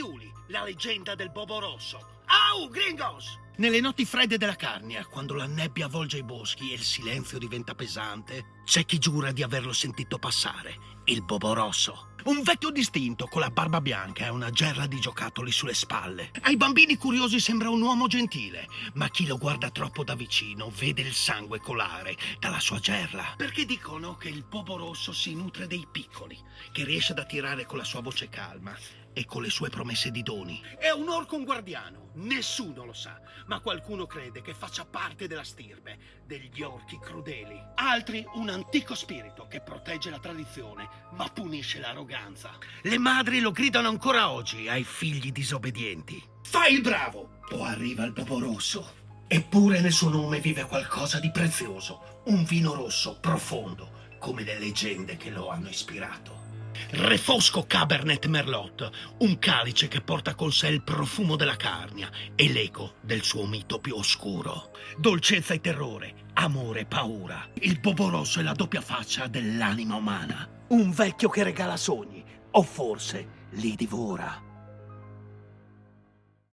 Friuli, la leggenda del Bobo Rosso. Au, gringos! Nelle notti fredde della Carnia, quando la nebbia avvolge i boschi e il silenzio diventa pesante, c'è chi giura di averlo sentito passare, il Bobo Rosso. Un vecchio distinto con la barba bianca e una gerla di giocattoli sulle spalle. Ai bambini curiosi sembra un uomo gentile, ma chi lo guarda troppo da vicino vede il sangue colare dalla sua gerla. Perché dicono che il Bobo Rosso si nutre dei piccoli, che riesce ad attirare con la sua voce calma e con le sue promesse di doni. È un orco un guardiano, nessuno lo sa, ma qualcuno crede che faccia parte della stirpe degli orchi crudeli. Altri un antico spirito che protegge la tradizione ma punisce l'arroganza. Le madri lo gridano ancora oggi ai figli disobbedienti. Fai il bravo! O arriva il Bobo Rosso. Eppure nel suo nome vive qualcosa di prezioso, un vino rosso profondo, come le leggende che lo hanno ispirato. Refosco Cabernet Merlot, un calice che porta con sé il profumo della Carnia e l'eco del suo mito più oscuro. Dolcezza e terrore, amore e paura. Il Bobo Rosso è la doppia faccia dell'anima umana. Un vecchio che regala sogni, o forse li divora.